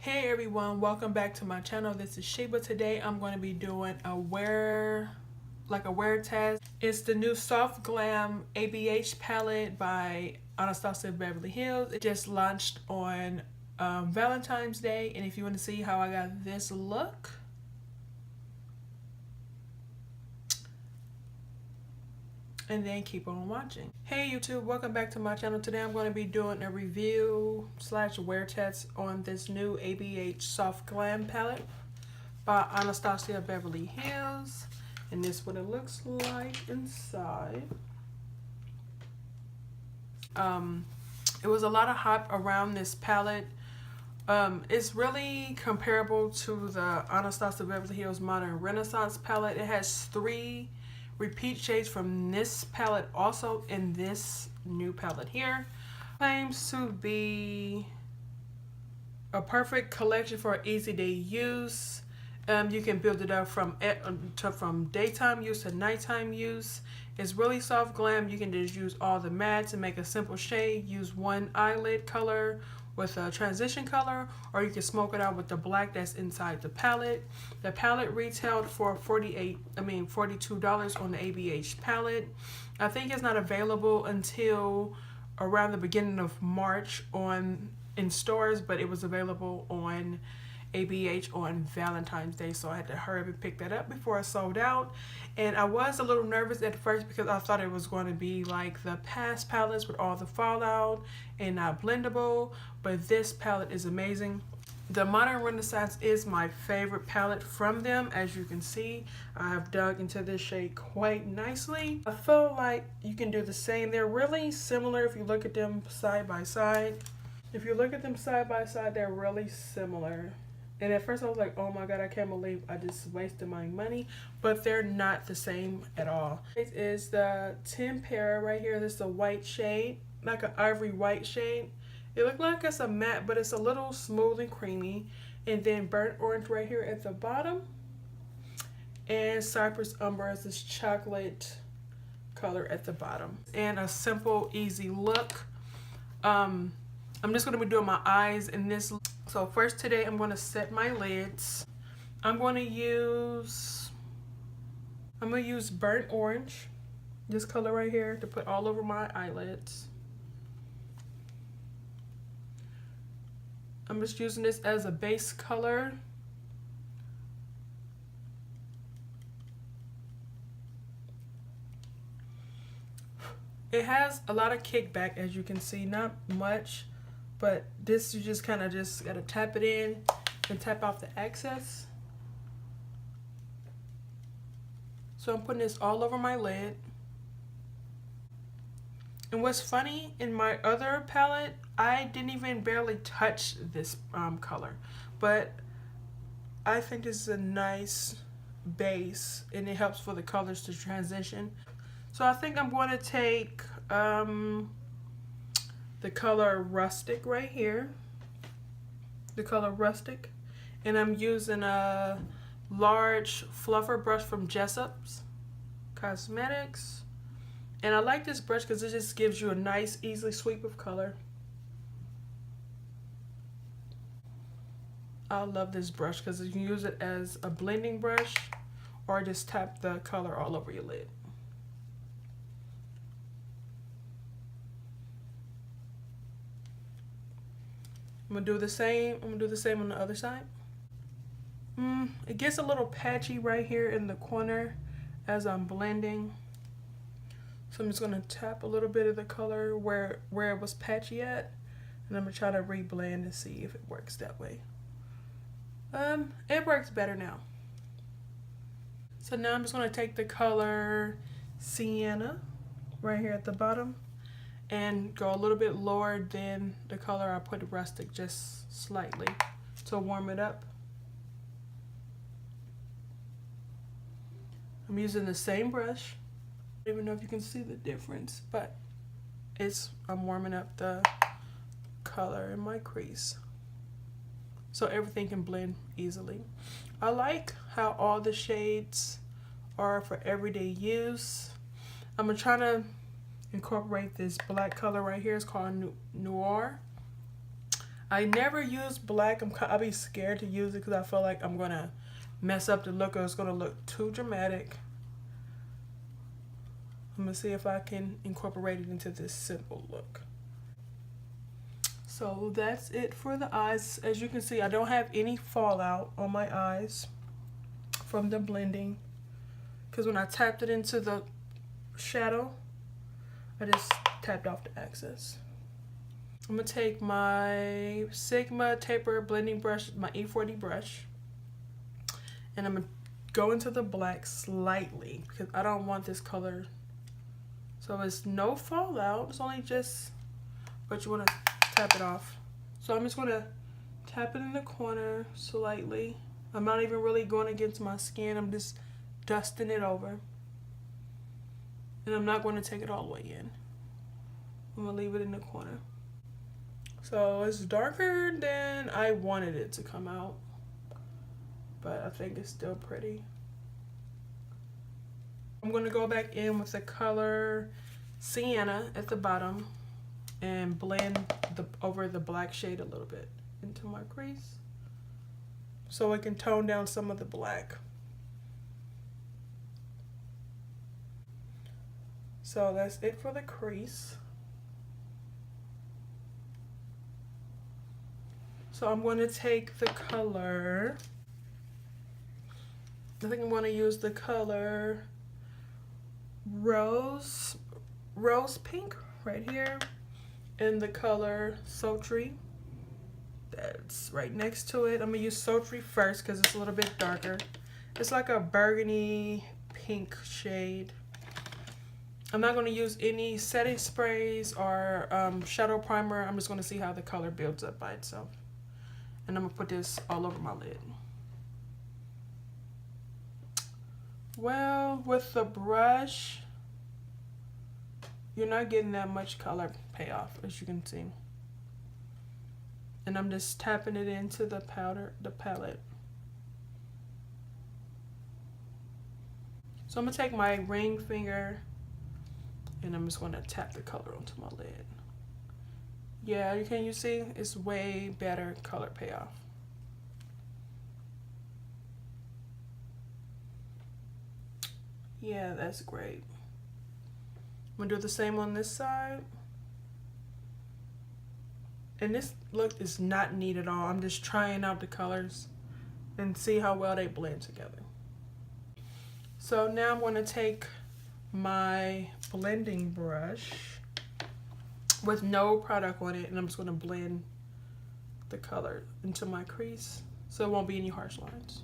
Hey everyone, welcome back to my channel. This is Sheeba. Today I'm going to be doing a wear test. It's the new Soft Glam ABH palette by Anastasia Beverly Hills. It just launched on Valentine's Day, and if you want to see how I got this look, and then keep on watching. Hey YouTube, welcome back to my channel. Today I'm going to be doing a review / wear test on this new ABH Soft Glam palette by Anastasia Beverly Hills, and this is what it looks like inside. It was a lot of hype around this palette. It's really comparable to the Anastasia Beverly Hills Modern Renaissance palette. It has 3 repeat shades from this palette also in this new palette here. Claims to be a perfect collection for easy day use. You can build it up from daytime use to nighttime use. It's really soft glam. You can just use all the mattes and make a simple shade. Use one eyelid color with a transition color, or you can smoke it out with the black that's inside the palette. The palette retailed for $42 on the ABH palette. I think it's not available until around the beginning of March in stores, but it was available on ABH on Valentine's Day, so I had to hurry up and pick that up before it sold out. And I was a little nervous at first because I thought it was going to be like the past palettes with all the fallout and not blendable, but this palette is amazing. The Modern Renaissance is my favorite palette from them. As you can see, I have dug into this shade quite nicely. I feel like you can do the same. They're really similar if you look at them side by side. If you look at them side by side, they're really similar. And at first I was like, oh my god, I can't believe I just wasted my money. But they're not the same at all. It is the Tempera right here. This is a white shade, like an ivory white shade. It looks like it's a matte, but it's a little smooth and creamy. And then burnt orange right here at the bottom. And Cypress Umber is this chocolate color at the bottom. And a simple, easy look. I'm just going to be doing my eyes in this. So first today I'm going to set my lids. I'm going to use burnt orange, this color right here, to put all over my eyelids. I'm just using this as a base color. It has a lot of kickback, as you can see, not much. But this, you just kind of gotta tap it in and tap off the excess. So I'm putting this all over my lid. And what's funny, in my other palette, I didn't even barely touch this color. But I think this is a nice base, and it helps for the colors to transition. So I think I'm going to take the color Rustic right here, the color Rustic, and I'm using a large fluffer brush from Jessup's Cosmetics. And I like this brush because it just gives you a nice easy sweep of color. I love this brush because you can use it as a blending brush or just tap the color all over your lid. I'm gonna do the same. I'm gonna do the same on the other side. It gets a little patchy right here in the corner as I'm blending. So I'm just gonna tap a little bit of the color where it was patchy at, and I'm gonna try to reblend and see if it works that way. It works better now. So now I'm just gonna take the color Sienna right here at the bottom and go a little bit lower than the color I put Rustic, just slightly to warm it up. I'm using the same brush. I don't even know if you can see the difference, but I'm warming up the color in my crease so everything can blend easily. I like how all the shades are for everyday use. I'm gonna try to incorporate this black color right here. It's called Noir. I never use black. I'll be scared to use it because I feel like I'm going to mess up the look or it's going to look too dramatic. I'm going to see if I can incorporate it into this simple look. So that's it for the eyes. As you can see, I don't have any fallout on my eyes from the blending, because when I tapped it into the shadow, I just tapped off the excess. I'm going to take my Sigma Taper blending brush, my E40 brush, and I'm going to go into the black slightly because I don't want this color. So it's no fallout, it's only just, but you want to tap it off. So I'm just going to tap it in the corner slightly. I'm not even really going against my skin, I'm just dusting it over. And I'm not going to take it all the way in. I'm going to leave it in the corner. So it's darker than I wanted it to come out, but I think it's still pretty. I'm going to go back in with the color Sienna at the bottom and blend over the black shade a little bit into my crease so I can tone down some of the black. So that's it for the crease. So I'm going to take the color, I think I'm going to use the color Rose Pink right here, and the color Sultry that's right next to it. I'm going to use Sultry first because it's a little bit darker. It's like a burgundy pink shade. I'm not going to use any setting sprays or shadow primer. I'm just going to see how the color builds up by itself. And I'm going to put this all over my lid. Well, with the brush, you're not getting that much color payoff, as you can see. And I'm just tapping it into the palette. So I'm going to take my ring finger and I'm just going to tap the color onto my lid. Yeah, you see? It's way better color payoff. Yeah, that's great. I'm going to do the same on this side. And this look is not neat at all. I'm just trying out the colors and see how well they blend together. So now I'm going to take my blending brush with no product on it, and I'm just going to blend the color into my crease so it won't be any harsh lines.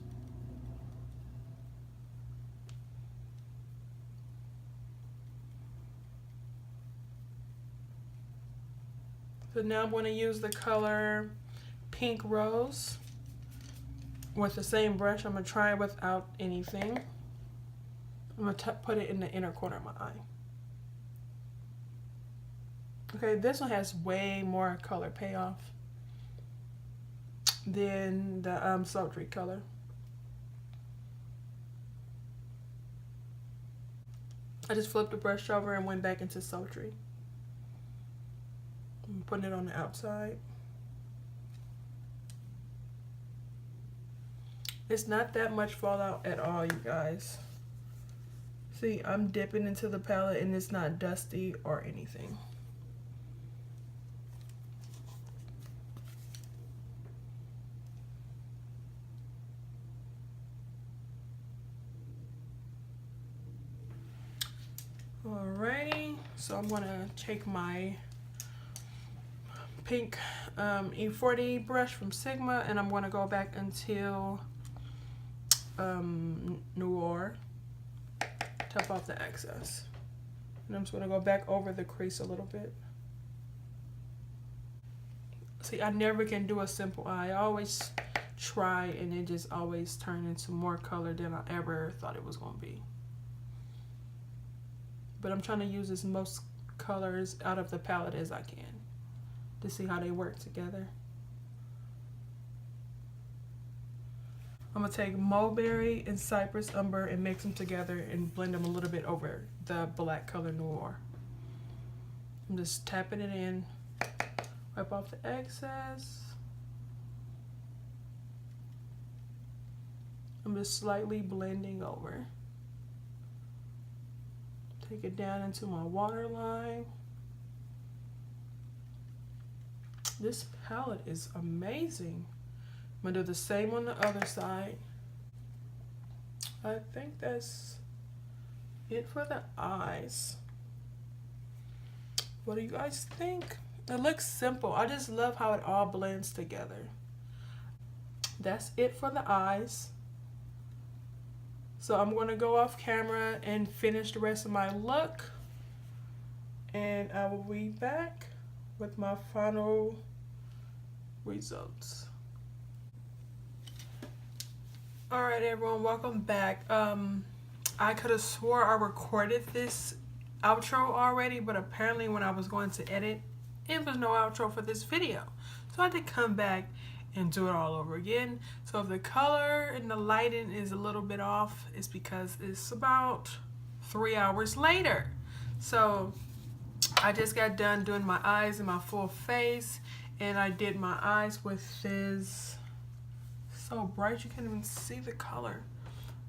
So now I'm going to use the color Pink Rose with the same brush. I'm going to try it without anything. I'm going to put it in the inner corner of my eye. Okay, this one has way more color payoff than the sultry color. I just flipped the brush over and went back into sultry. I'm putting it on the outside. It's not that much fallout at all, you guys. See, I'm dipping into the palette and it's not dusty or anything. Alrighty, so I'm gonna take my pink E40 brush from Sigma and I'm gonna go back until Noir, tap off the excess. And I'm just gonna go back over the crease a little bit. See, I never can do a simple eye. I always try and it just always turns into more color than I ever thought it was gonna be. But I'm trying to use as most colors out of the palette as I can to see how they work together. I'm gonna take Mulberry and Cypress Umber and mix them together and blend them a little bit over the black color Noir. I'm just tapping it in, wipe off the excess. I'm just slightly blending over. Take it down into my waterline. This palette is amazing. I'm gonna do the same on the other side. I think that's it for the eyes. What do you guys think? It looks simple. I just love how it all blends together. That's it for the eyes. So I'm gonna go off camera and finish the rest of my look. And I will be back with my final results. Alright everyone, welcome back. I could have swore I recorded this outro already, but apparently when I was going to edit, it was no outro for this video. So I had to come back and do it all over again. So if the color and the lighting is a little bit off, it's because it's about 3 hours later. So I just got done doing my eyes and my full face, and I did my eyes with this, so bright you can't even see the color,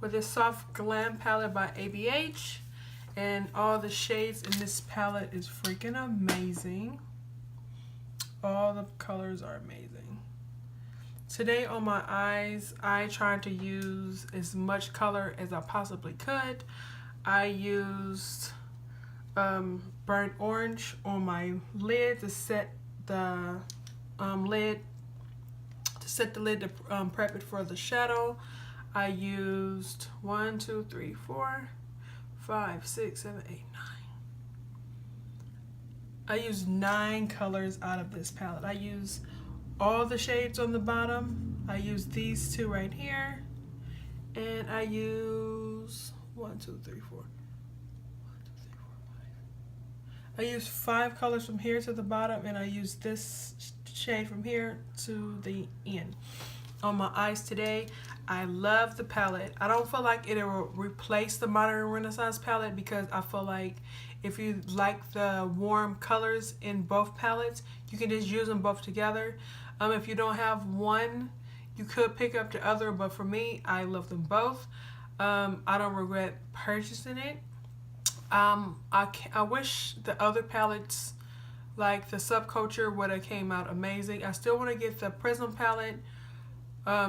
with this Soft Glam palette by ABH. And all the shades in this palette is freaking amazing. All the colors are amazing. Today on my eyes, I tried to use as much color as I possibly could. I used burnt orange on my lid to set the lid to prep it for the shadow. I used 1, 2, 3, 4, 5, 6, 7, 8, 9. I used 9 colors out of this palette. I used all the shades on the bottom. I used these 2 right here, and I use 1, 2, 3, 4. 1, 2, 3, 4, 5. I used 5 colors from here to the bottom, and I used this shade from here to the end. On my eyes today, I love the palette. I don't feel like it'll replace the Modern Renaissance palette, because I feel like if you like the warm colors in both palettes, you can just use them both together. If you don't have one, you could pick up the other, but for me, I love them both. I don't regret purchasing it. I wish the other palettes, like the Subculture, would have came out amazing. I still want to get the Prism palette. I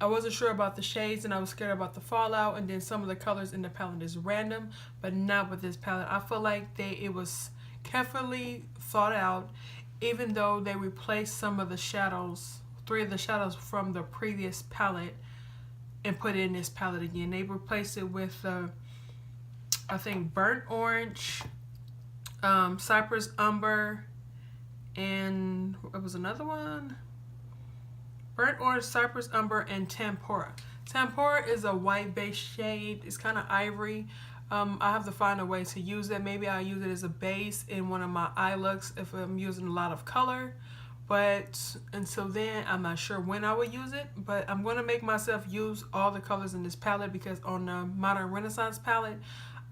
wasn't sure about the shades, and I was scared about the fallout, and then some of the colors in the palette is random, but not with this palette. I feel like it was carefully thought out, even though they replaced some of the shadows, 3 of the shadows from the previous palette, and put it in this palette again. They replaced it with I think burnt orange, cypress umber, and what was another one? Burnt orange, cypress umber, and tempera. Tempera is a white base shade. It's kind of ivory. I have to find a way to use it. Maybe I'll use it as a base in one of my eye looks if I'm using a lot of color. But until then, I'm not sure when I will use it. But I'm going to make myself use all the colors in this palette, because on the Modern Renaissance palette,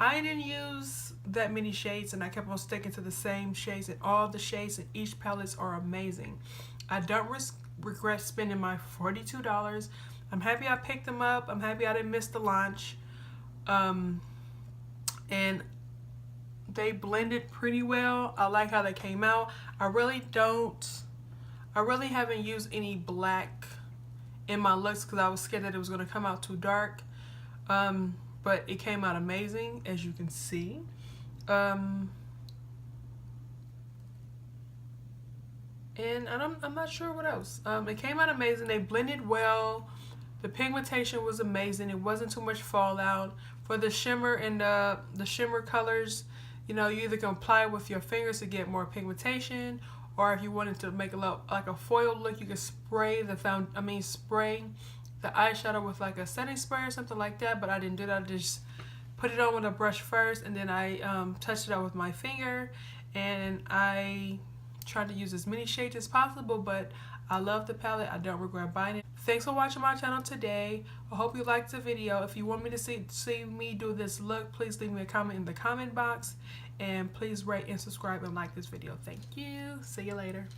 I didn't use that many shades, and I kept on sticking to the same shades, and all the shades in each palette are amazing. I don't regret spending my $42. I'm happy I picked them up. I'm happy I didn't miss the launch. And they blended pretty well. I like how they came out. I really haven't used any black in my looks, because I was scared that it was going to come out too dark. But it came out amazing, as you can see. And I'm not sure what else. It came out amazing. They blended well. The pigmentation was amazing. It wasn't too much fallout. For the shimmer and the shimmer colors, you know, you either can apply it with your fingers to get more pigmentation, or if you wanted to make a look like a foil look, you could spray spray the eyeshadow with like a setting spray or something like that. But I didn't do that. I just put it on with a brush first, and then I touched it out with my finger, and I tried to use as many shades as possible. But I love the palette. I don't regret buying it. Thanks for watching my channel today. I hope you liked the video. If you want me to see me do this look, please leave me a comment in the comment box, and please rate and subscribe and like this video. Thank you. See you later.